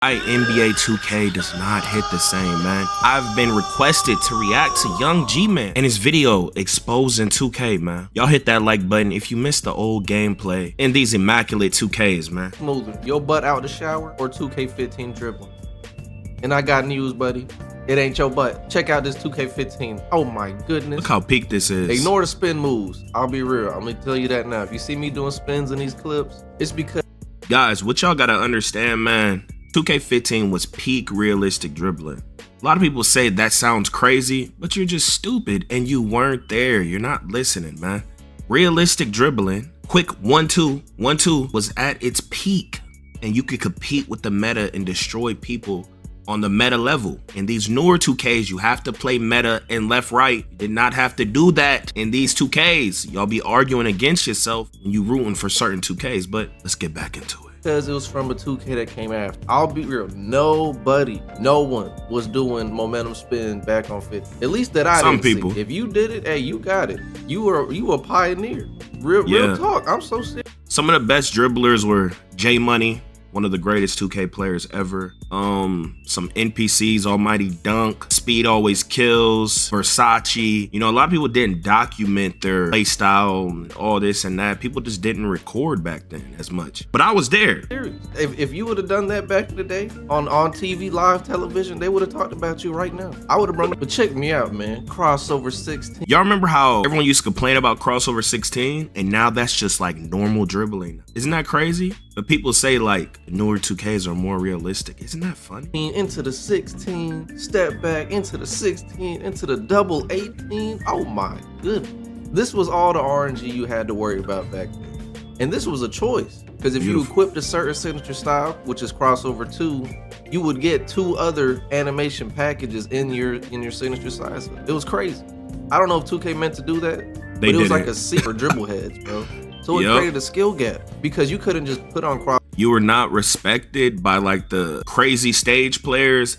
NBA 2K does not hit the same, man. I've been requested to react to young G-Man and his video exposing 2K, man. Y'all hit that like button if you missed the old gameplay in these immaculate 2Ks, man. Smoother, your butt out the shower or 2K15 dribbling? And I got news, buddy. It ain't your butt. Check out this 2K15. Oh my goodness. Look how peak this is. Ignore the spin moves. I'll be real. I'm gonna tell you that now. If you see me doing spins in these clips, it's because... Guys, what y'all gotta understand, man. 2K15 was peak realistic dribbling. A lot of people say that sounds crazy, but you're just stupid and you weren't there. You're not listening, man. Realistic dribbling, quick 1-2, 1-2 was at its peak, and you could compete with the meta and destroy people on the meta level. In these newer 2Ks, you have to play meta and left right. You did not have to do that in these 2Ks. Y'all be arguing against yourself when you rooting for certain 2Ks, but let's get back into it. Because it was from a 2K that came after. I'll be real, nobody, no one was doing momentum spin back on 50. At least that I Some didn't people. see. If you did it, hey, you got it. You were a pioneer. Real talk. I'm so serious. Some of the best dribblers were J Money, one of the greatest 2K players ever. Some NPCs, Almighty Dunk, Speed Always Kills, Versace. You know, a lot of people didn't document their play style and all this and that. People just didn't record back then as much. But I was there. Serious. If you would have done that back in the day on TV, live television, they would have talked about you right now. I would have brought it. But check me out, man. Crossover 16. Y'all remember how everyone used to complain about crossover 16? And now that's just like normal dribbling. Isn't that crazy? But people say like newer 2Ks are more realistic. Isn't that funny? Into the 16, step back into the 16, into the double 18. Oh my goodness. This was all the RNG you had to worry about back then. And this was a choice. Because if you equipped a certain signature style, which is crossover 2, you would get 2 other animation packages in your signature size. It was crazy. I don't know if 2K meant to do that, but it was like a secret dribble heads, bro. So it created a skill gap because you couldn't just put on cross. You were not respected by like the crazy stage players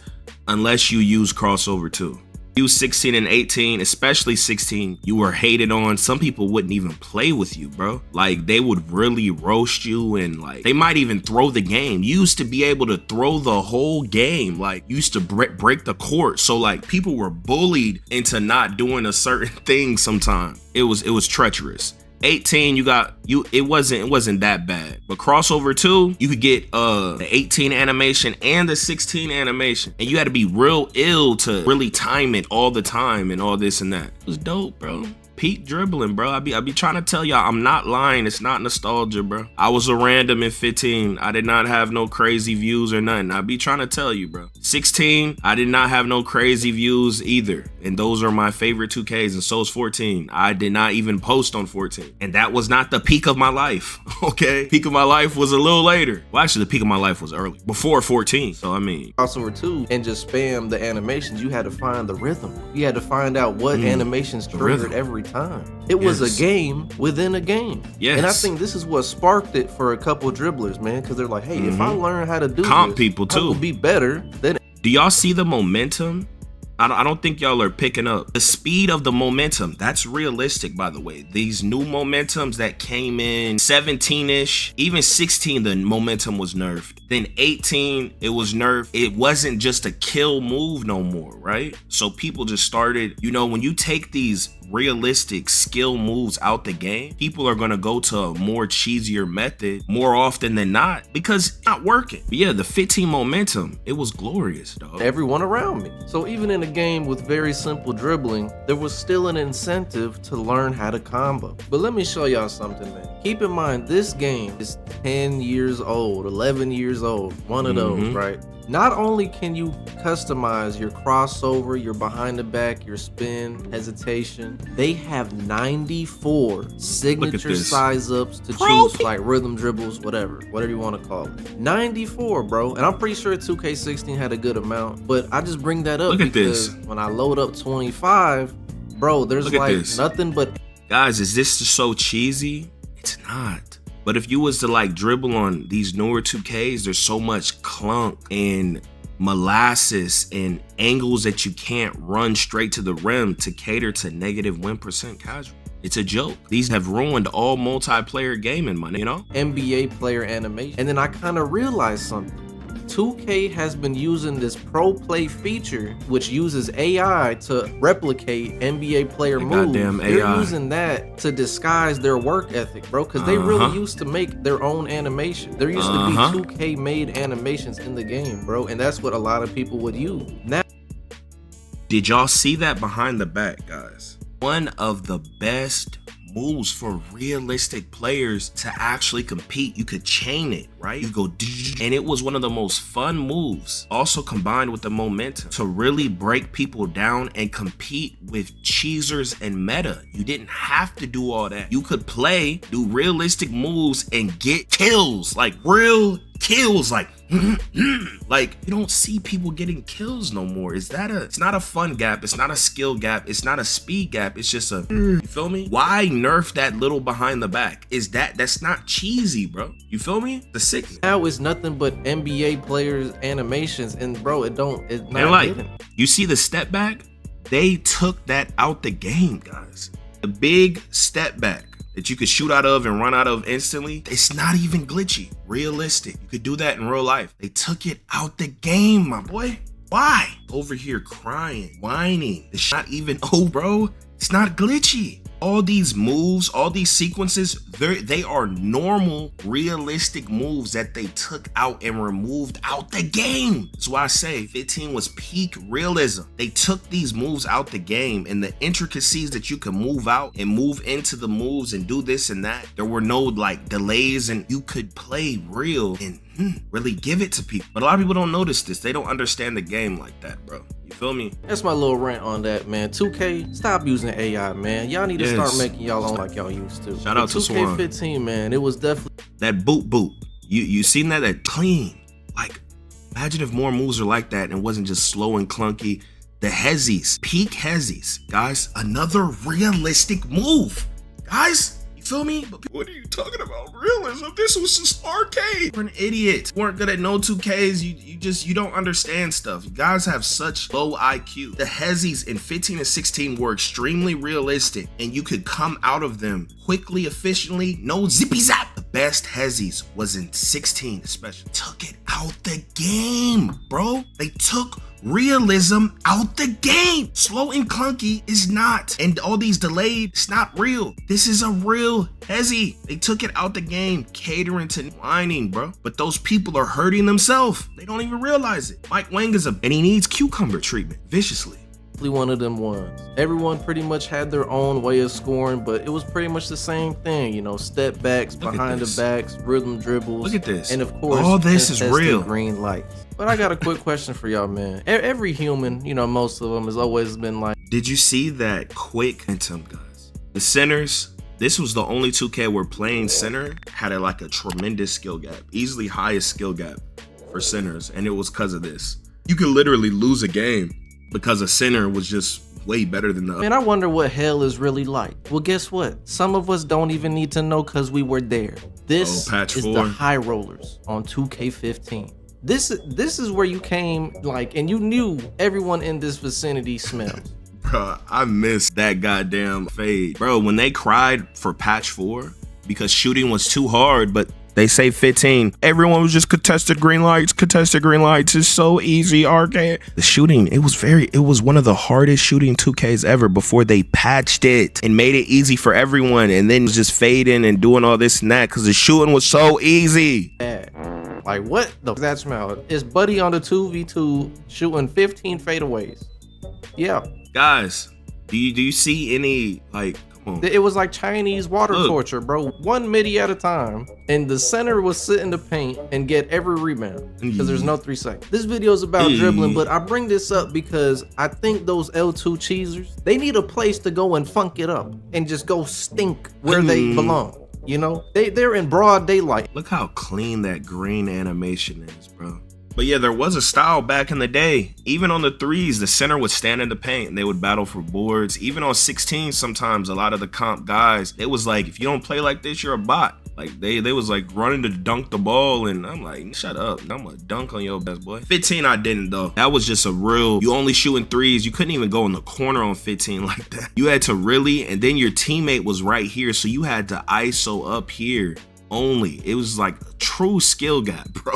unless you use crossover 2. Use 16 and 18, especially 16, you were hated on. Some people wouldn't even play with you, bro. Like they would really roast you and like they might even throw the game. You used to be able to throw the whole game. Like you used to break the court. So like people were bullied into not doing a certain thing sometimes. It was treacherous. 18, it wasn't that bad. But crossover 2, you could get the 18 animation and the 16 animation. And you had to be real ill to really time it all the time and all this and that. It was dope, bro. Peak dribbling, bro. I be trying to tell y'all, I'm not lying. It's not nostalgia, bro. I was a random in 15. I did not have no crazy views or nothing. I be trying to tell you, bro. 16, I did not have no crazy views either. And those are my favorite 2Ks, and so is 14. I did not even post on 14. And that was not the peak of my life, okay? Peak of my life was a little later. Well, actually, the peak of my life was early, before 14. So, I mean. Crossover 2 and just spam the animations, you had to find the rhythm. You had to find out what animations triggered every time. It was a game within a game. Yes. And I think this is what sparked it for a couple dribblers, man, because they're like, hey, if I learn how to do comp this, people too, I will be better than. Do y'all see the momentum? I don't think y'all are picking up the speed of the momentum. That's realistic, by the way. These new momentums that came in 17-ish, even 16, the momentum was nerfed. Then 18, it was nerfed. It wasn't just a kill move no more, right? So people just started, you know, when you take these realistic skill moves out the game, people are gonna go to a more cheesier method more often than not because it's not working. But yeah, the 15 momentum, it was glorious, dog. Everyone around me. So even in a game with very simple dribbling, there was still an incentive to learn how to combo. But let me show y'all something, man. Keep in mind, this game is 10 years old, 11 years old, one of those, right? Not only can you customize your crossover, your behind the back, your spin, hesitation, they have 94 signature size ups to choose, like rhythm dribbles, whatever you want to call it. 94, bro. And I'm pretty sure 2K16 had a good amount, but I just bring that up because when I load up 25, bro, there's like nothing but. Guys, is this so cheesy? It's not. But if you was to like dribble on these newer 2Ks, there's so much clunk and molasses and angles that you can't run straight to the rim to cater to negative win percent casual. It's a joke. These have ruined all multiplayer gaming, money, you know? NBA player animation. And then I kind of realized something. 2K has been using this pro play feature, which uses AI to replicate NBA player moves. Goddamn They're AI. using that to disguise their work ethic, bro, because they really used to make their own animation. There used to be 2K made animations in the game, bro, and that's what a lot of people would use. Now, did y'all see that behind the back, guys? One of the best moves for realistic players to actually compete. You could chain it, right? You go, and it was one of the most fun moves, also combined with the momentum to really break people down and compete with cheesers and meta. You didn't have to do all that. You could play, do realistic moves and get kills, like real kills, like like you don't see people getting kills no more. It's not a fun gap, it's not a skill gap, it's not a speed gap, it's just a you feel me? Why nerf that little behind the back? That's not cheesy, bro. You feel me? The sickness. Now it's nothing but NBA players animations, and bro, it's not and like hidden. you see the step back, they took that out the game, guys. The big step back that you could shoot out of and run out of instantly, it's not even glitchy. Realistic. You could do that in real life. They took it out the game, my boy. Why? Over here crying, whining. It's not even, oh bro, it's not glitchy. All these moves, all these sequences, they are normal, realistic moves that they took out and removed out the game. That's why I say 15 was peak realism. They took these moves out the game, and the intricacies that you can move out and move into the moves and do this and that. There were no like delays, and you could play real and really give it to people. But a lot of people don't notice this. They don't understand the game like that, bro. You feel me? That's my little rant on that, man. 2K, stop using AI, man. Y'all need to start making y'all own like y'all used to. Shout out to SwantE. 2K15, man. It was definitely that boot. You seen that clean. Like, imagine if more moves are like that and it wasn't just slow and clunky. The hezzies, peak hezzies, guys. Another realistic move, guys. You feel me? But what are you talking about? Realism? This was just arcade. You're an idiot. You weren't good at no 2Ks. You don't understand stuff. You guys have such low IQ. The hezzies in 15 and 16 were extremely realistic, and you could come out of them quickly, efficiently, no zippy zap. The best hezzies was in 16 especially. Took it out the game, bro. They took realism out the game. Slow and clunky is not, and all these delayed, it's not real. This is a real hezzy. They took it out the game, catering to whining, bro. But those people are hurting themselves. They don't even realize it. Mike Wang is and he needs cucumber treatment viciously. one of them ones. Everyone pretty much had their own way of scoring, but it was pretty much the same thing, you know, step backs, behind the backs, rhythm dribbles. Look at this. And of course, all this is real. Green lights. But I got a quick question for y'all, man. Every human, you know, most of them has always been like, did you see that quick momentum, guys? The centers, this was the only 2K where playing center had like a tremendous skill gap, easily highest skill gap for centers, and it was because of this. You could literally lose a game because a center was just way better than the other. Man, I wonder what hell is really like. Well, guess what? Some of us don't even need to know because we were there. This is the high rollers on 2K15. This is where you came, like, and you knew everyone in this vicinity smelled. Bro, I missed that goddamn fade. Bro, when they cried for patch 4 because shooting was too hard, but they say 15. Everyone was just contested green lights. It's so easy, arcade. The shooting, it was one of the hardest shooting 2Ks ever before they patched it and made it easy for everyone, and then just fading and doing all this and that because the shooting was so easy. Yeah. Like, what the that smell? Is Buddy on the 2v2 shooting 15 fadeaways? Yeah. Guys, do you see any, like, come on. It was like Chinese water torture, bro. One midi at a time, and the center was sit in the paint and get every rebound because there's no 3 seconds. This video is about dribbling, but I bring this up because I think those L2 cheesers, they need a place to go and funk it up and just go stink where they belong. You know, they're in broad daylight. Look how clean that green animation is, bro. But yeah, there was a style back in the day. Even on the 3s, the center would stand in the paint and they would battle for boards. Even on 16, sometimes a lot of the comp guys, it was like, if you don't play like this, you're a bot. Like they was like running to dunk the ball, and I'm like, shut up, I'm gonna dunk on your best boy. 15, I didn't though. That was just a real, you only shooting 3s. You couldn't even go in the corner on 15 like that. You had to really, and then your teammate was right here, so you had to ISO up here only. It was like a true skill gap, bro.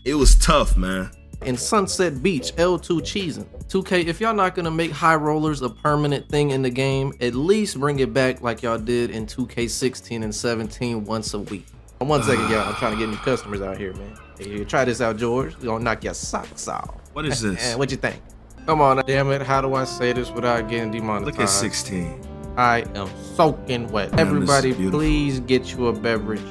It was tough, man. In Sunset Beach, L2 cheesing. 2K, if y'all not gonna make high rollers a permanent thing in the game, at least bring it back like y'all did in 2K16 and 17 once a week. 1 second, y'all. I'm trying to get new customers out here, man. Hey, try this out, George. We're gonna knock your socks off. What is this? What you think? Come on, damn it. How do I say this without getting demonetized? Look at 16. I am soaking wet. Everybody, please get you a beverage.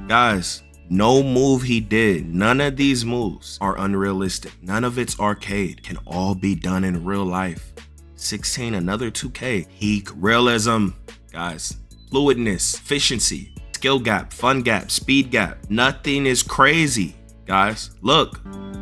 Guys, no move he did, none of these moves are unrealistic. None of it's arcade. Can all be done in real life. 16, another 2K. Peak realism, guys. Fluidness, efficiency, skill gap, fun gap, speed gap. Nothing is crazy, guys. Look.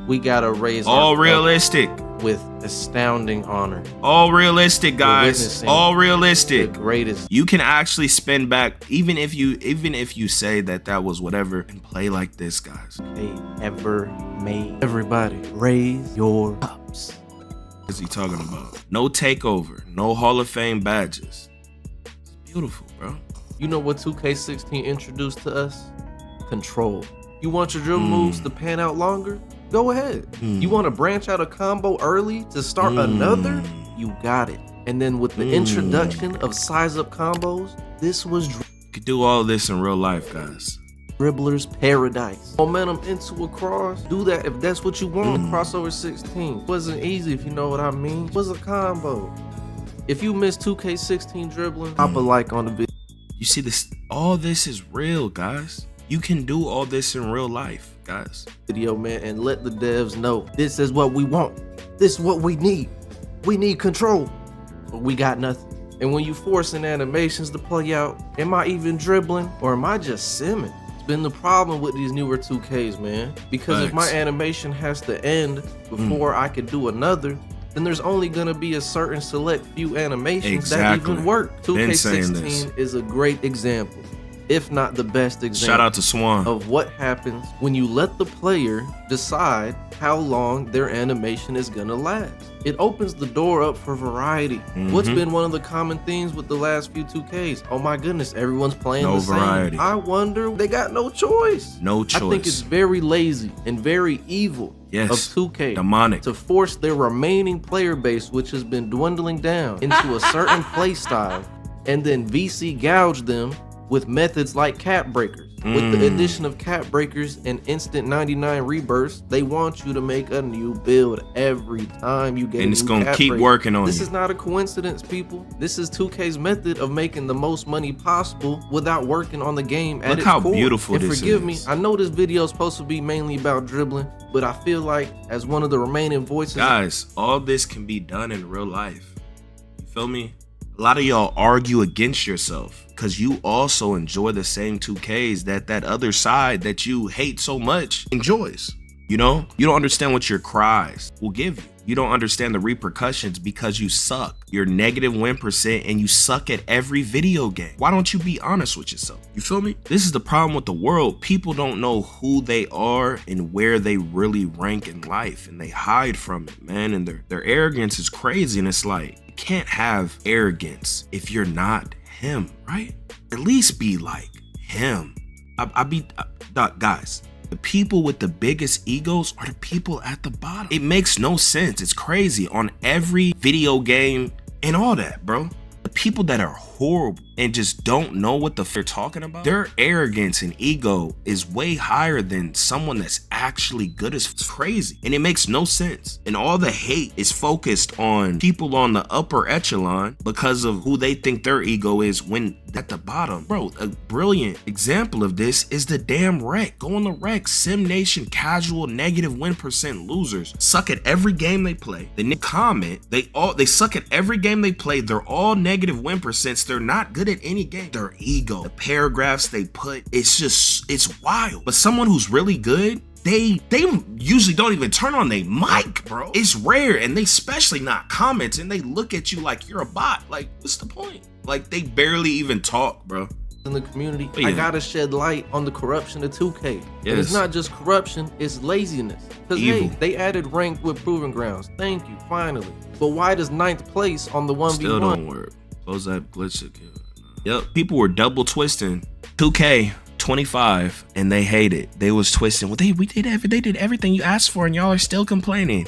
We gotta raise all realistic. With astounding honor. All realistic, guys. All realistic. The greatest. You can actually spin back, even if you say that was whatever, and play like this, guys. They ever made. Everybody, raise your cups. What is he talking about? No takeover, no Hall of Fame badges. It's beautiful, bro. You know what 2K16 introduced to us? Control. You want your dribble moves to pan out longer? Go ahead. You want to branch out a combo early to start another? You got it. And then with the introduction of size up combos, this was you could do all this in real life, guys. Dribbler's paradise. Momentum into a cross. Do that if that's what you want. Crossover 16 wasn't easy, if you know what I mean. It was a combo. If you missed 2K16 dribbling, drop a like on the video. You see this? All this is real, guys. You can do all this in real life, guys. Video, man, and let the devs know this is what we want. This is what we need. We need control, but we got nothing. And when you forcing animations to play out, am I even dribbling or am I just simming? It's been the problem with these newer 2Ks, man. Because if my animation has to end before I can do another, then there's only gonna be a certain select few animations that even work. 2K16 is a great example, if not the best example. Shout out to SwantE. Of what happens when you let the player decide how long their animation is gonna last. It opens the door up for variety. What's been one of the common themes with the last few 2Ks? Oh my goodness, everyone's playing the same. Variety. I wonder, they got no choice. No choice. I think it's very lazy and very evil of 2K demonic to force their remaining player base, which has been dwindling down, into a certain play style, and then VC gouge them with methods like cap breakers. With the addition of cap breakers and instant 99 rebirths, they want you to make a new build every time you get a new cap breaker. And it's gonna keep working on you. This is not a coincidence, people. This is 2K's method of making the most money possible without working on the game at its core. Look how beautiful this is. And forgive me, I know this video is supposed to be mainly about dribbling, but I feel like as one of the remaining voices, guys, all this can be done in real life. You feel me? A lot of y'all argue against yourself because you also enjoy the same 2Ks that other side that you hate so much enjoys. You know, you don't understand what your cries will give you. You don't understand the repercussions because you suck. You're negative win percent and you suck at every video game. Why don't you be honest with yourself? You feel me? This is the problem with the world. People don't know who they are and where they really rank in life, and they hide from it, man. And their arrogance is crazy. And it's like, you can't have arrogance if you're not him, right? At least be like him. Guys, the people with the biggest egos are the people at the bottom. It makes no sense. It's crazy. On every video game and all that, bro. The people that are horrible and just don't know what the f they're talking about, their arrogance and ego is way higher than someone that's actually good as crazy. And it makes no sense. And all the hate is focused on people on the upper echelon because of who they think their ego is when at the bottom. Bro, a brilliant example of this is the damn wreck. Go on the wreck. Sim Nation casual negative win percent losers suck at every game they play. They comment, they suck at every game they play. They're all negative win percents. They're not good at any game. Their ego, the paragraphs they put, it's wild. But someone who's really good, they usually don't even turn on their mic, bro. It's rare, and they especially not commenting. They look at you like you're a bot. Like, what's the point? Like, they barely even talk, bro. In the community, I gotta shed light on the corruption of 2K. And it's not just corruption, it's laziness. Because hey, they added ranked with Proving Grounds. Thank you, finally. But why does 9th place on the 1v1? Still don't work. Close that glitch again. Yep, people were double twisting 2K 25 and they hate it. They was twisting. Well, they did everything you asked for and y'all are still complaining.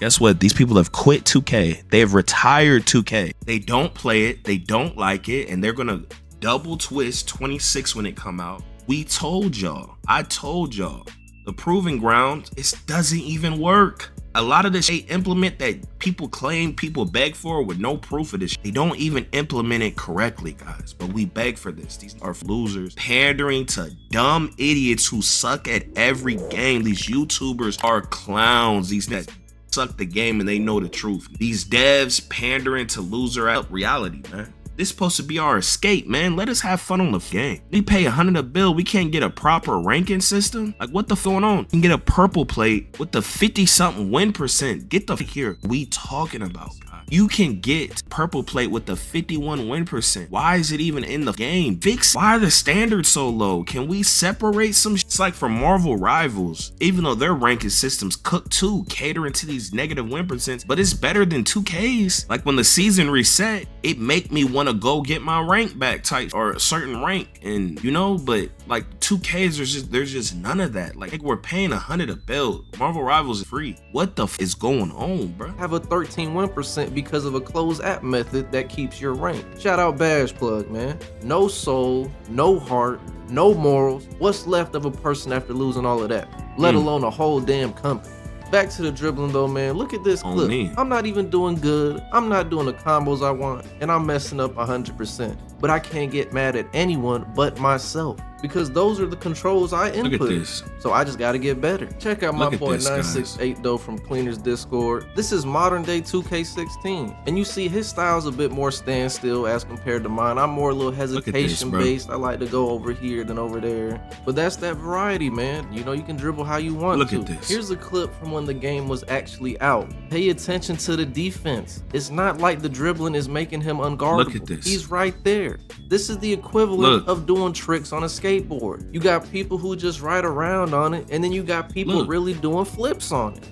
Guess what? These people have quit 2K. They have retired 2K. They don't play it. They don't like it. And they're going to double twist 26 when it come out. We told y'all. I told y'all. The proving ground, it doesn't even work. A lot of this they implement that people claim, people beg for with no proof of this. They don't even implement it correctly, guys. But we beg for this. These are losers pandering to dumb idiots who suck at every game. These YouTubers are clowns. These that suck the game and they know the truth. These devs pandering to loser out reality, man. This is supposed to be our escape, man. Let us have fun on the game. We pay $100 a bill. We can't get a proper ranking system. Like, what the going on? You can get a purple plate with the 50-something win percent. Get the here. We talking about, guys. You can get purple plate with the 51 win percent. Why is it even in the game? Fix. Why are the standards so low? Can we separate some? It's like for Marvel Rivals, even though their ranking systems cook too, catering to these negative win percents, but it's better than 2K's. Like when the season reset, it make me want to go get my rank back type or a certain rank, and you know, but like 2K's, there's just none of that. Like we're paying $100 a build. Marvel Rivals is free. What the is going on, bro? Have a 13 win percent because of a closed app method that keeps your rank. Shout out Bash Plug, man. No soul, no heart, no morals. What's left of a person after losing all of that? Let alone a whole damn company. Back to the dribbling though, man. Look at this clip. I'm not even doing good. I'm not doing the combos I want, and I'm messing up 100%. But I can't get mad at anyone but myself, because those are the controls I input. Look at this. So I just gotta get better. Check out my boy 968 though from Cleaner's Discord. This is modern day 2K16, and you see his style's a bit more standstill as compared to mine. I'm more a little hesitation based. I like to go over here than over there. But that's that variety, man. You know, you can dribble how you want to. Look at this. Here's a clip from when the game was actually out. Pay attention to the defense. It's not like the dribbling is making him unguardable. Look at this. He's right there. This is the equivalent of doing tricks on a skateboard. You got people who just ride around on it, and then you got people really doing flips on it.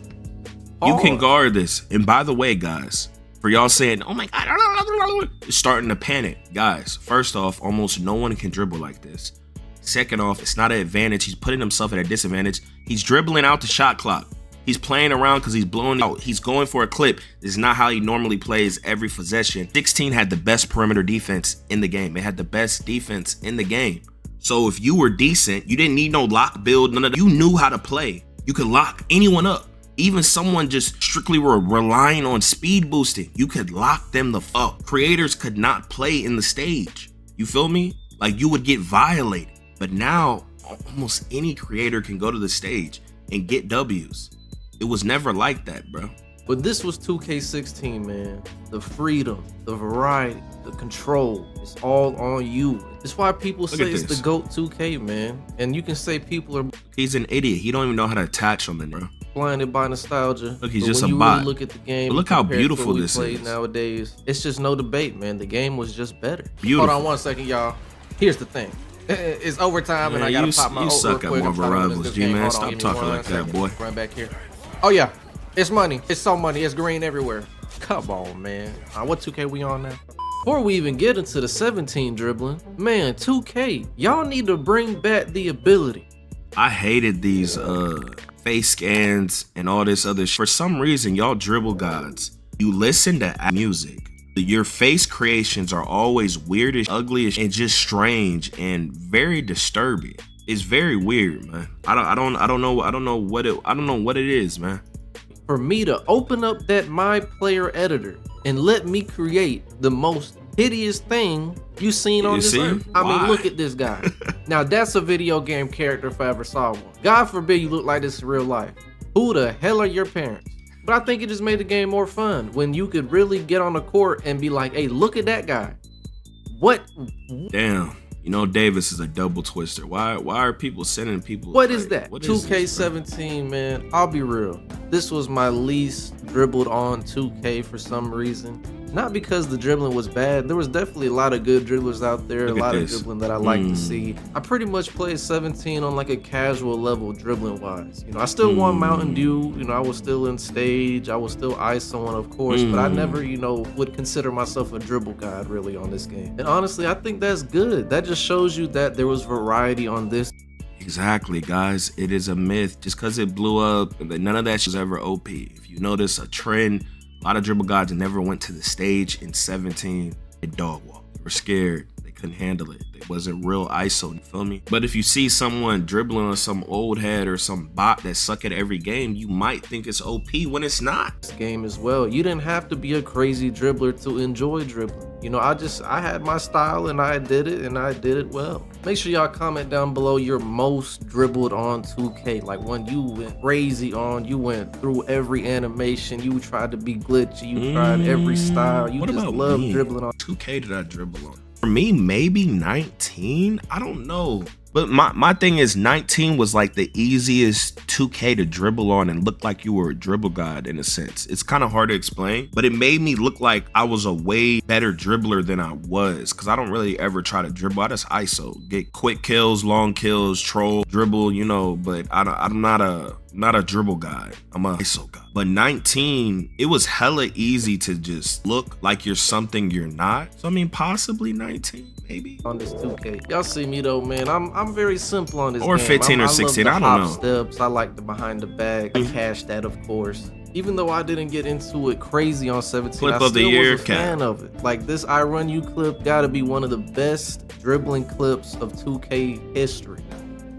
You can guard this. And by the way, guys, for y'all saying, oh my God, starting to panic. Guys, first off, almost no one can dribble like this. Second off, it's not an advantage. He's putting himself at a disadvantage. He's dribbling out the shot clock. He's playing around because he's blowing out. He's going for a clip. This is not how he normally plays every possession. 16 had the best perimeter defense in the game. It had the best defense in the game. So if you were decent, you didn't need no lock build, none of that. You knew how to play. You could lock anyone up. Even someone just strictly were relying on speed boosting, you could lock them the fuck up. Creators could not play in the stage. You feel me? Like you would get violated. But now almost any creator can go to the stage and get W's. It was never like that, bro. But this was 2K16, man. The freedom, the variety, the control, it's all on you. It's why people say it's the GOAT 2K, man. And you can say people are... He's an idiot. He don't even know how to attach on the bro. Blinded by nostalgia. Look, he's just a bot. Really look at the game, but look how beautiful this is. Nowadays, it's just no debate, man. The game was just better. Beautiful. Hold on 1 second, y'all. Here's the thing. It's overtime, and I gotta pop my You suck at Marvel Rivals, G-Man. Stop talking like that, boy. Run back here. Oh yeah, it's money. It's so money. It's green everywhere. Come on, man. What 2K we on now? Before we even get into the 17 dribbling, man, 2K, y'all need to bring back the ability. I hated these face scans and all this other shit. For some reason, y'all dribble gods, you listen to music. Your face creations are always weirdish, uglish, and just strange and very disturbing. It's very weird, man. I don't know what it is, man. For me to open up that My Player editor and let me create the most hideous thing you've seen on this earth. I mean, look at this guy. Now that's a video game character if I ever saw one. God forbid you look like this in real life. Who the hell are your parents? But I think it just made the game more fun when you could really get on the court and be like, hey, look at that guy. What? Damn. You know, Davis is a double twister. Why are people sending people? What is that? 2K17, man. I'll be real. This was my least dribbled on 2K for some reason. Not because the dribbling was bad. There was definitely a lot of good dribblers out there, a lot of dribbling that I like to see. I pretty much played 17 on like a casual level dribbling wise. You know, I still won Mountain Dew, you know, I was still in stage, I was still ISOing, of course, but I never, you know, would consider myself a dribble god really on this game. And honestly, I think that's good. That just shows you that there was variety on this. Exactly, guys. It is a myth. Just because it blew up, none of that shit was ever OP. If you notice a trend, a lot of dribble gods never went to the stage in 17. They dog walked. They were scared. They couldn't handle it. It wasn't real ISO, you feel me? But if you see someone dribbling on some old head or some bot that suck at every game, you might think it's OP when it's not. This game as well. You didn't have to be a crazy dribbler to enjoy dribbling. You know, I had my style and I did it and I did it well. Make sure y'all comment down below your most dribbled on 2K. Like one you went crazy on, you went through every animation, you tried to be glitchy, you tried every style. You just love dribbling on. 2K did I dribble on? For me, maybe 19. I don't know. But my thing is 19 was like the easiest 2K to dribble on and look like you were a dribble god in a sense. It's kind of hard to explain, but it made me look like I was a way better dribbler than I was, because I don't really ever try to dribble. I just ISO, get quick kills, long kills, troll, dribble, you know, but I'm not a dribble guy. I'm a ISO guy. But 19, it was hella easy to just look like you're something you're not. So I mean, possibly 19. Maybe on this 2K. Y'all see me though, man. I'm very simple on this or game. 15 or 16. I don't know. Steps. I like the behind the back. I cash that, of course. Even though I didn't get into it crazy on 17, clip I of still the year, was a fan of it. Like this I Run You clip gotta be one of the best dribbling clips of 2K history.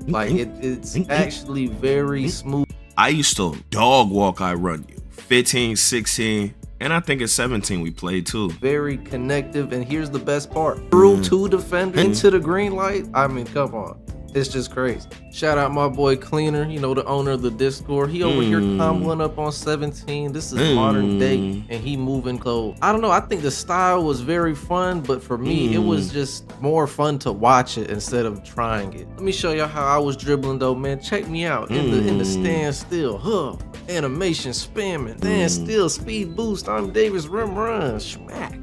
Like it's actually very smooth. I used to dog walk I Run You. 15, 16. And I think it's 17 we played too. Very connective, and here's the best part. Through two defenders into the green light. I mean, come on. It's just crazy. Shout out my boy Cleaner, you know, the owner of the Discord. He over here comboing up on 17. This is modern day, and he moving cold. I don't know. I think the style was very fun, but for me, it was just more fun to watch it instead of trying it. Let me show y'all how I was dribbling though, man. Check me out in the stand still. Animation spamming, stand still, speed boost. I'm Davis, rim run, smack.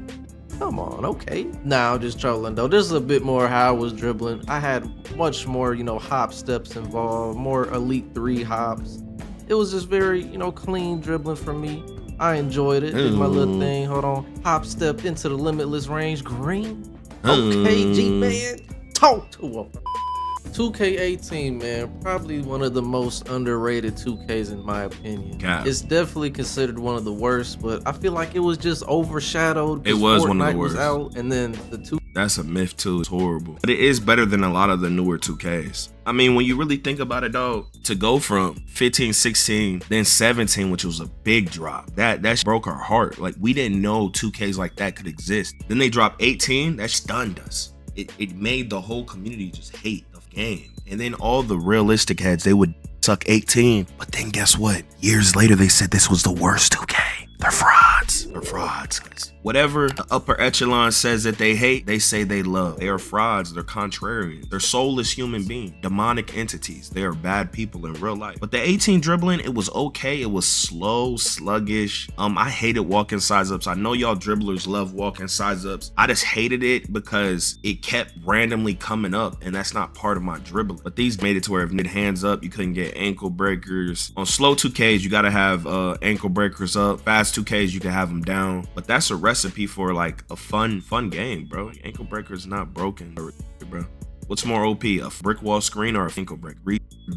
Come on, okay. Nah, I'm just trolling though. This is a bit more how I was dribbling. I had much more, you know, hop steps involved, more Elite 3 hops. It was just very, you know, clean dribbling for me. I enjoyed it. Did my little thing. Hold on. Hop step into the limitless range. Green. Okay, G-Man. Talk to him. 2K18, man, probably one of the most underrated 2Ks in my opinion. It's definitely considered one of the worst, but I feel like it was just overshadowed. It was Fortnite one of the worst. Was out, and then the two. That's a myth too. It's horrible, but it is better than a lot of the newer 2Ks. I mean, when you really think about it, though, to go from 15, 16, then 17, which was a big drop, that broke our heart. Like we didn't know 2Ks like that could exist. Then they dropped 18. That stunned us. It made the whole community just hate the game. And then all the realistic heads, they would suck 18. But then guess what? Years later, they said this was the worst 2K. They're frauds. They're frauds. Whatever the upper echelon says that they hate, they say they love. They are frauds. They're contrarian. They're soulless human beings, demonic entities. They are bad people in real life. But the 18 dribbling, it was okay. It was slow, sluggish. I hated walking size ups. I know y'all dribblers love walking size ups. I just hated it because it kept randomly coming up, and that's not part of my dribbling. But these made it to where if you had hands up, you couldn't get ankle breakers. On slow 2Ks, you gotta have ankle breakers up. Fast 2Ks, you can have them down. But that's a recipe for like a fun game, bro. Ankle breaker's not broken, bro. What's more OP, a brick wall screen or a ankle break?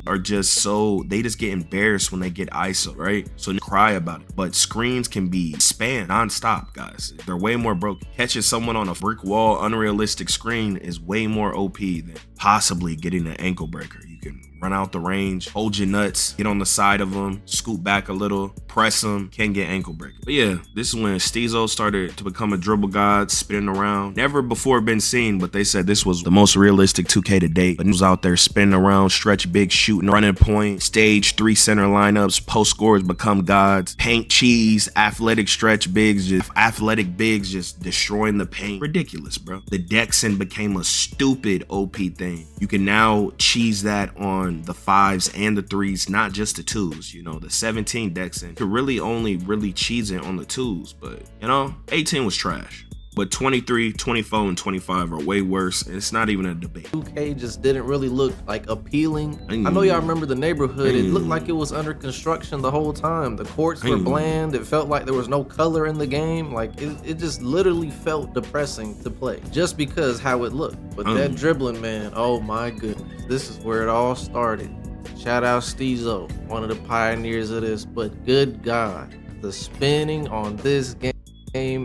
Are just so, they just get embarrassed when they get ISO, right? So they cry about it. But screens can be spammed nonstop, guys. They're way more broken. Catching someone on a brick wall, unrealistic screen is way more OP than possibly getting an ankle breaker. You can run out the range, hold your nuts, get on the side of them, scoot back a little, press them, can't get ankle breaker. But yeah, this is when Steezo started to become a dribble god, spinning around. Never before been seen, but they said this was the most realistic 2K to date. But he was out there spinning around, stretch big, shooting, running point, stage 3 center lineups, post scores become gods, paint cheese, athletic stretch bigs, just destroying the paint. Ridiculous, bro. The Dexon became a stupid OP thing. everything. You can now cheese that on the 5s and the 3s, not just the 2s. You know, the 17 decks, and you could really only cheese it on the 2s. But, you know, 18 was trash. But 23, 24, and 25 are way worse, and it's not even a debate. 2K just didn't really look like appealing. I know y'all remember the neighborhood. It looked like it was under construction the whole time. The courts were bland. It felt like there was no color in the game. Like it just literally felt depressing to play just because how it looked. But that dribbling, man, oh my goodness. This is where it all started. Shout out Steezo, one of the pioneers of this. But good God, the spinning on this game,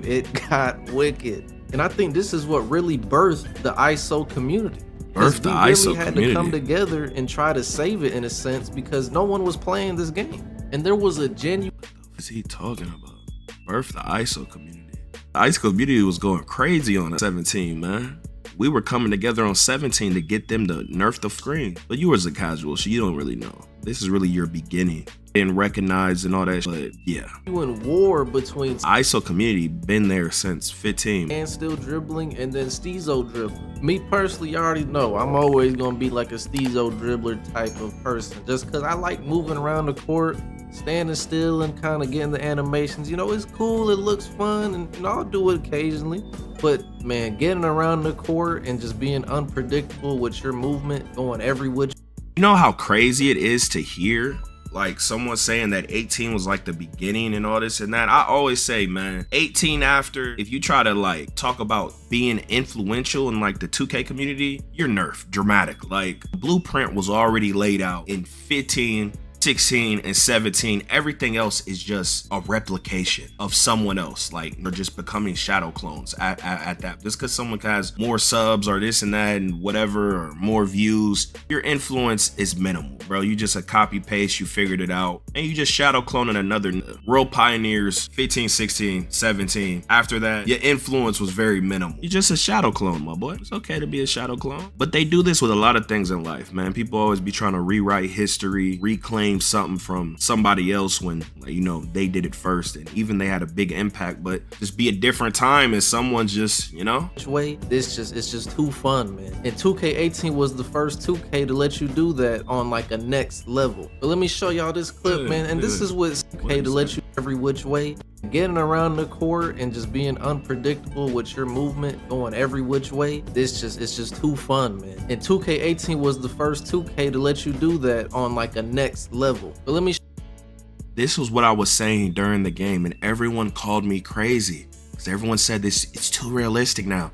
it got wicked. And I think this is what really birthed the ISO community. Birthed the ISO had community. to come together and try to save it in a sense because no one was playing this game. And there was a genuine... What is he talking about? Birthed the ISO community. The ISO community was going crazy on 17, man. We were coming together on 17 to get them to nerf the screen. But you was a casual, so you don't really know. This is really your beginning. And recognize and all that, but yeah. In war between ISO community been there since 15. And still dribbling, and then Steezo dribbling. Me personally, you already know I'm always gonna be like a Steezo dribbler type of person, just because I like moving around the court, standing still and kind of getting the animations. You know, it's cool, it looks fun, and you know, I'll do it occasionally. But man, getting around the court and just being unpredictable with your movement, going every which. You know how crazy it is to hear like someone saying that 18 was like the beginning and all this and that? I always say, man, 18 after, if you try to like talk about being influential in like the 2K community, you're nerfed dramatic. Like blueprint was already laid out in 15, 16, and 17. Everything else is just a replication of someone else. Like they're just becoming shadow clones at that. Just because someone has more subs or this and that and whatever, or more views, your influence is minimal, bro. You just a copy paste, you figured it out, and you just shadow cloning another. World Pioneers 15, 16, 17. After that, your influence was very minimal. You're just a shadow clone, my boy. It's okay to be a shadow clone. But they do this with a lot of things in life, man. People always be trying to rewrite history, reclaim something from somebody else when, you know, they did it first, and even they had a big impact. But just be a different time and someone's just, you know, way. It's just too fun, man. And 2K18 was the first 2K to let you do that on like a next level. But let me show y'all this clip, man. And this is what 2K to let you every which way, getting around the court and just being unpredictable with your movement, going every which way. It's just too fun, man. And 2K18 was the first 2K to let you do that on like a next level. But let me this was what I was saying during the game, and everyone called me crazy because everyone said this, it's too realistic now.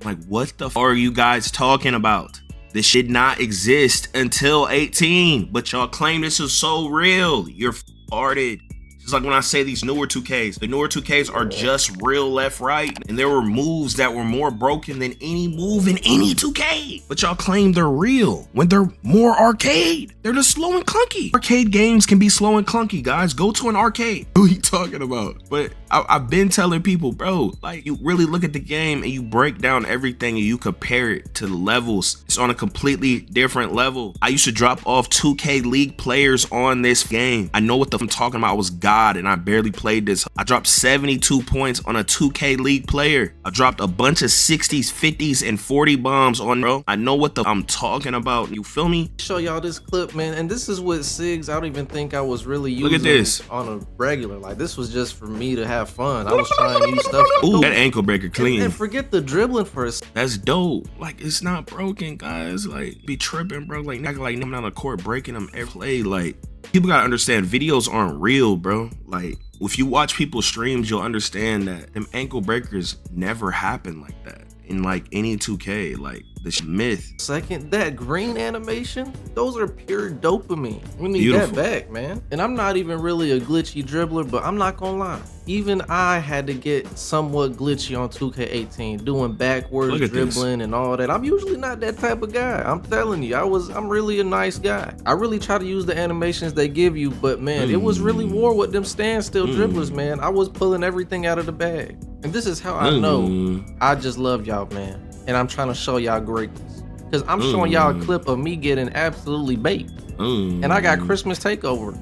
I'm like, what the f are you guys talking about? This should not exist until 18, but y'all claim this is so real. You're farted. It's like when I say these newer 2Ks, the newer 2Ks are just real left, right, and there were moves that were more broken than any move in any 2K. But y'all claim they're real when they're more arcade. They're just slow and clunky. Arcade games can be slow and clunky, guys. Go to an arcade. What are you talking about? But I've been telling people, bro, like you really look at the game and you break down everything and you compare it to the levels. It's on a completely different level. I used to drop off 2K League players on this game. I know what the f I'm talking about. I was God and I barely played this. I dropped 72 points on a 2K League player. I dropped a bunch of 60s, 50s, and 40 bombs on, bro. I know what the f I'm talking about. You feel me? Show y'all this clip, man. And this is what SIGs, I don't even think I was really using. Look at this. On a regular. Like this was just for me to have fun. I was trying new stuff. Ooh, that ankle breaker clean. And forget the dribbling for a second. That's dope. Like it's not broken, guys. Like be tripping, bro. Like not like them on the court breaking them every play. Like people gotta understand videos aren't real, bro. Like if you watch people's streams, you'll understand that them ankle breakers never happen like that in like any 2K. Like this myth. Second, that green animation, those are pure dopamine. We need Beautiful. that back, man. And I'm not even really a glitchy dribbler, but I'm not gonna lie. Even I had to get somewhat glitchy on 2K18, doing backwards dribbling and all that. I'm usually not that type of guy. I'm telling you, I'm really a nice guy. I really try to use the animations they give you, but man, it was really war with them standstill dribblers, man. I was pulling everything out of the bag. And this is how I know I just love y'all, man. And I'm trying to show y'all greatness. Because I'm showing y'all a clip of me getting absolutely baked. And I got Christmas takeover.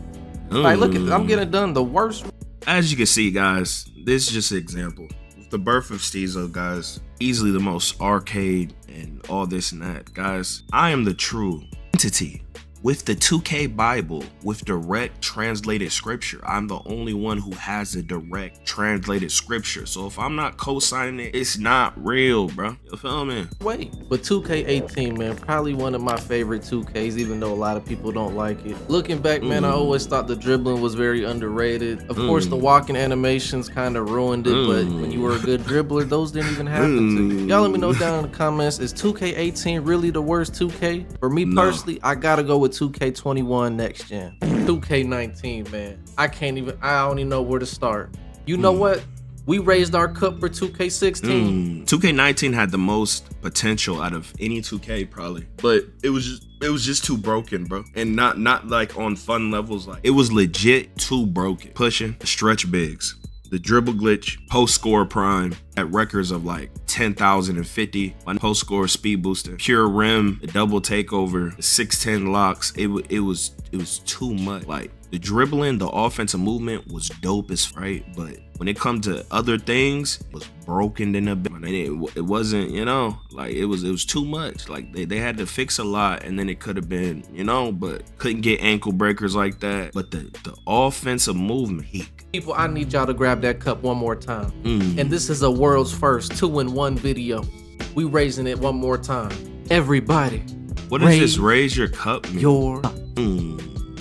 Like, look at this. I'm getting done the worst. As you can see, guys, this is just an example. With the birth of Steezo, guys, easily the most arcade and all this and that. Guys, I am the true entity with the 2K Bible with direct translated scripture. I'm the only one who has a direct translated scripture. So if I'm not co-signing it, it's not real, bro. You feel me? Wait, but 2K18, man, probably one of my favorite 2Ks, even though a lot of people don't like it. Looking back, man, I always thought the dribbling was very underrated. Of course, the walking animations kind of ruined it, but when you were a good dribbler, those didn't even happen to you. Y'all let me know down in the comments, is 2K18 really the worst 2K? For me personally, I gotta go with 2K21 next gen. 2K19, man. I don't even know where to start. You know what? We raised our cup for 2K16. 2K19 had the most potential out of any 2K probably, but it was just too broken, bro. And not like on fun levels. Like, it was legit too broken. Pushing, stretch bigs, the dribble glitch, post score prime at records of like 10,050, post score speed booster, pure rim, the double takeover, the 6'10 locks. It was too much. Like, the dribbling, the offensive movement was dope as right, but when it comes to other things, it was broken in a bit. It wasn't, you know, like it was too much. Like they had to fix a lot, and then it could have been, you know, but couldn't get ankle breakers like that. But the offensive movement, people, I need y'all to grab that cup one more time. And this is a world's first 2-in-1 video. We raising it one more time. Everybody, what does this raise your cup mean? Your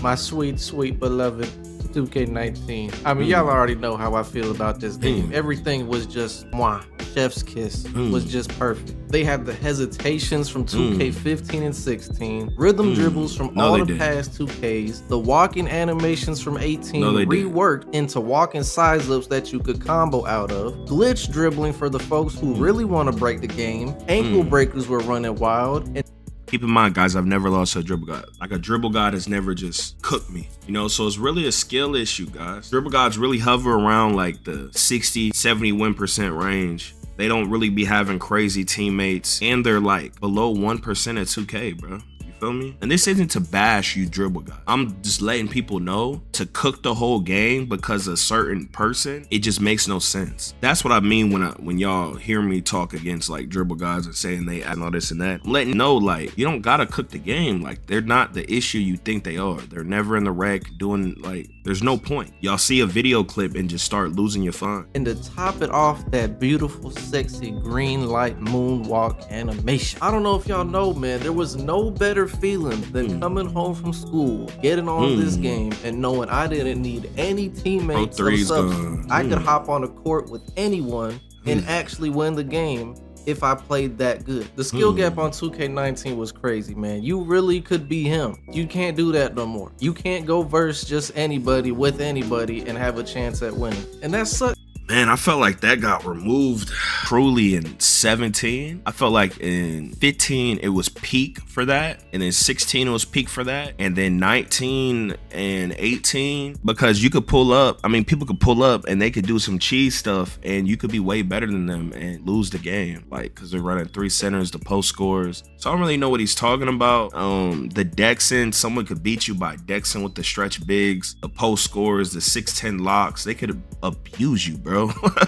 my sweet, sweet beloved 2K19. I mean, y'all already know how I feel about this game. Everything was just mwah. Chef's kiss was just perfect. They had the hesitations from 2K15 and 16, rhythm dribbles from all the past 2Ks, the walking animations from 18 reworked into walking size ups that you could combo out of, glitch dribbling for the folks who really want to break the game, ankle breakers were running wild, and keep in mind, guys, I've never lost to a dribble god. Like, a dribble god has never just cooked me, you know? So it's really a skill issue, guys. Dribble gods really hover around like the 60, 70 win % range. They don't really be having crazy teammates, and they're like below 1% at 2K, bro. Feel me? And this isn't to bash you dribble guys. I'm just letting people know to cook the whole game because a certain person, it just makes no sense. That's what I mean when y'all hear me talk against like dribble guys and saying they add all this and that. I'm letting you know, like, you don't gotta cook the game. Like, they're not the issue you think they are. They're never in the wreck doing, like, there's no point. Y'all see a video clip and just start losing your fun. And to top it off, that beautiful, sexy green light moonwalk animation. I don't know if y'all know, man, there was no better feeling than coming home from school, getting on this game, and knowing I didn't need any teammates or subs. I could hop on a court with anyone and actually win the game if I played that good. The skill gap on 2K19 was crazy, man. You really could be him. You can't do that no more. You can't go verse just anybody with anybody and have a chance at winning. And that's such. Man, I felt like that got removed truly in 17. I felt like in 15 it was peak for that, and then 16 it was peak for that, and then 19 and 18, because you could pull up, I mean, people could pull up and they could do some cheese stuff and you could be way better than them and lose the game, like, because they're running 3 centers, the post scores. So I don't really know what he's talking about. The Dexing, someone could beat you by Dexing with the stretch bigs, the post scores, the 6'10 locks. They could abuse you, bro.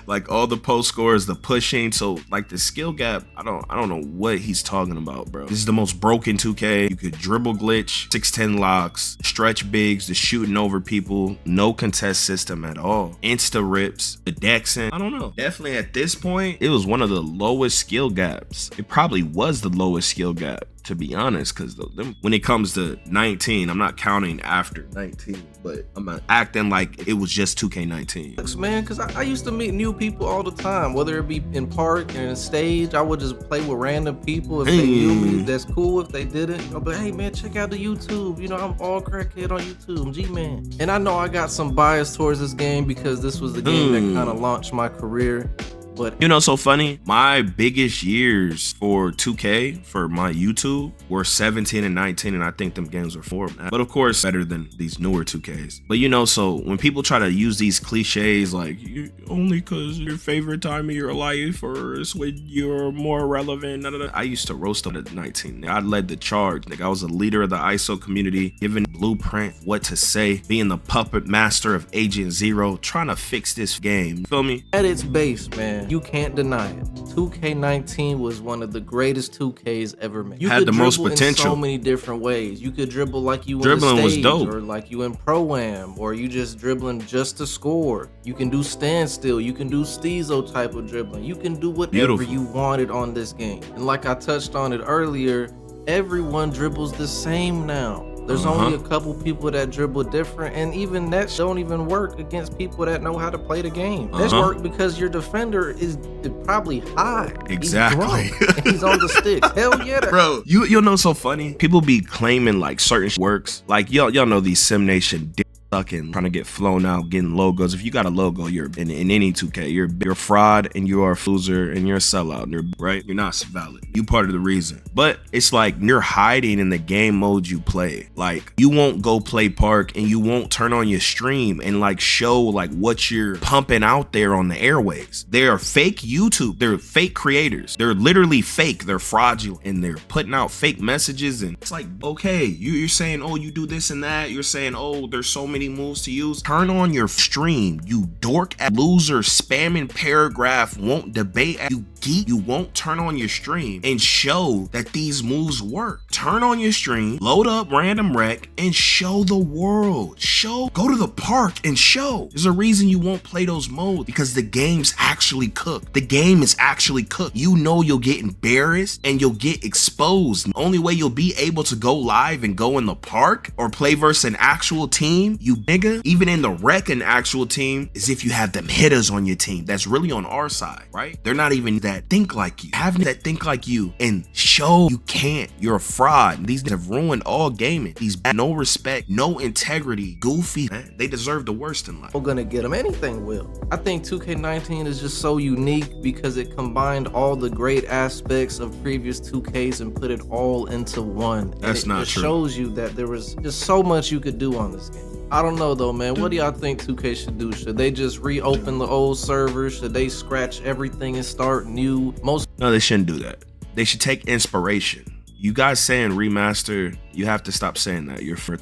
Like, all the post scores, the pushing. So like the skill gap, I don't know what he's talking about, bro. This is the most broken 2K. You could dribble glitch, 6'10 locks, stretch bigs, the shooting over people, no contest system at all, insta rips, the Dexing. I don't know. Definitely at this point, it was one of the lowest skill gaps. It probably was the lowest skill gap, to be honest, because when it comes to 19, I'm not counting after 19, but I'm not acting like it was just 2K19. Man, because I used to meet new people all the time, whether it be in park and in stage. I would just play with random people. If they knew me, that's cool. If they didn't, I'll be like, hey man, check out the YouTube. You know, I'm all crackhead on YouTube. I'm G-Man. And I know I got some bias towards this game because this was the game that kind of launched my career. But you know, so funny, my biggest years for 2K for my YouTube were 17 and 19, and I think them games were 4. But of course, better than these newer 2Ks. But you know, so when people try to use these cliches like only because your favorite time of your life or it's when you're more relevant, I used to roast them at 19. I led the charge. Nigga, I was a leader of the ISO community, giving blueprint what to say, being the puppet master of Agent Zero, trying to fix this game. You feel me? At its base, man, You can't deny it. 2K19 was one of the greatest 2Ks ever made. You had could the most dribble potential in so many different ways. You could dribble like you Dribbling in the was stage, dope. or like you in Pro-Am, or you just dribbling just to score. You can do standstill. You can do Steezo type of dribbling. You can do whatever you wanted on this game. And like I touched on it earlier, everyone dribbles the same now. There's only a couple people that dribble different, and even that don't even work against people that know how to play the game. That's work because your defender is probably high. Exactly. He's drunk, and he's on the sticks. Hell yeah. Bro, you'll know so funny. People be claiming like certain works. Like y'all know these Sim Nation sucking, trying to get flown out, getting logos. If you got a logo, you're in any 2K, you're a fraud and you are a loser and you're a sellout. And you're right. You're not valid. You part of the reason. But it's like you're hiding in the game mode you play. Like you won't go play park and you won't turn on your stream and like show like what you're pumping out there on the airways. They are fake YouTube. They're fake creators. They're literally fake. They're fraudulent and they're putting out fake messages. And it's like, okay, you're saying, oh, you do this and that. You're saying, oh, there's so many moves to use. Turn on your stream, you dork ass loser, spamming paragraph, won't debate, you geek. You won't turn on your stream and show that these moves work. Turn on your stream, load up random rec, and show the world. Go to the park and show. There's a reason you won't play those modes, because the game's actually cooked. The game is actually cooked. You know you'll get embarrassed and you'll get exposed. The only way you'll be able to go live and go in the park or play versus an actual team, you nigga, even in the rec an actual team, is if you have them hitters on your team that's really on our side, right? They're not even that think like you. Having that think like you and show you can't. You're a fraud. These have ruined all gaming. These no respect, no integrity, goofy, man. They deserve the worst in life. We're gonna get them. Anything will. I think 2K19 is just so unique because it combined all the great aspects of previous 2Ks and put it all into one. That's not true. It shows you that there was just so much you could do on this game. I don't know though, man. What do y'all think 2K should do? Should they just reopen the old servers? Should they scratch everything and start new? No, they shouldn't do that. They should take inspiration. You guys saying remaster, you have to stop saying that. You're for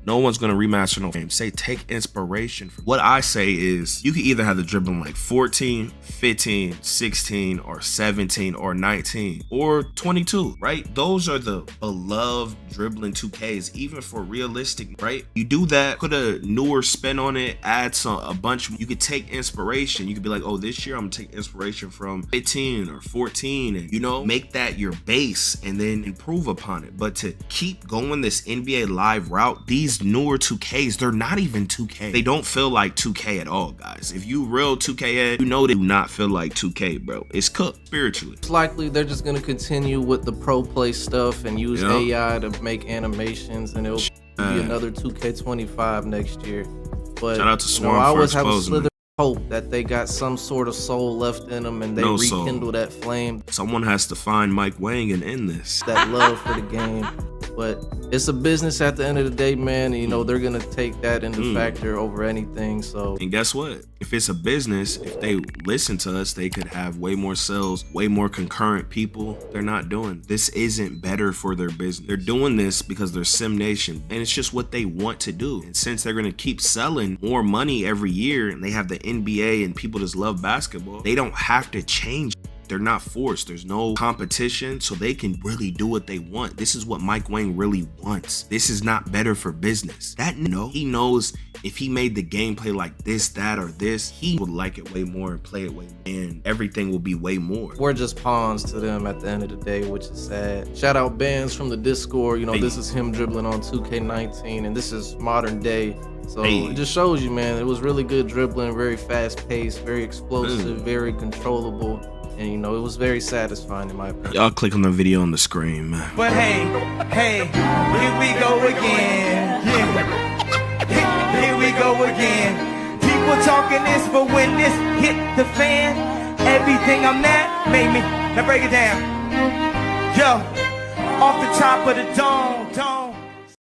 no one's gonna remaster no game. Say take inspiration from. What I say is you can either have the dribbling like 14, 15, 16, or 17, or 19, or 22, right? Those are the beloved dribbling 2Ks, even for realistic, right? You do that, put a newer spin on it, add a bunch. You could take inspiration. You could be like, oh, this year I'm gonna take inspiration from 15 or 14, and you know, make that your base and then improve upon it. But to keep going this NBA Live route, these newer 2Ks, they're not even 2K. They don't feel like 2K at all, guys. If you real 2K head, you know they do not feel like 2K, bro. It's cooked spiritually. It's likely they're just gonna continue with the pro play stuff and use AI to make animations, and it'll be another 2K25 next year. But shout out to SwantE, I always for have a exposing slither of hope that they got some sort of soul left in them and they rekindle that flame. Someone has to find Mike Wang and end this. That love for the game. But it's a business at the end of the day, man. And, you know, they're gonna take that into factor over anything. So, and guess what? If it's a business, if they listen to us, they could have way more sales, way more concurrent people. They're not doing. This isn't better for their business. They're doing this because they're Sim Nation, and it's just what they want to do. And since they're gonna keep selling more money every year, and they have the NBA and people just love basketball, they don't have to change. They're not forced. There's no competition, so they can really do what they want. This is what Mike Wang really wants. This is not better for business. That he knows if he made the gameplay like this, that, or this, he would like it way more and play it way more, and everything will be way more. We're just pawns to them at the end of the day, which is sad. Shout out Bands from the Discord. You know, this is him dribbling on 2K19, and this is modern day. So it just shows you, man, it was really good dribbling, very fast paced, very explosive, very controllable. And you know, it was very satisfying in my opinion. Y'all click on the video on the screen, man. But hey, here we go again. Yeah. Here we go again. People talking this, but when this hit the fan, everything I'm at made me. Now break it down. Yo, off the top of the dome.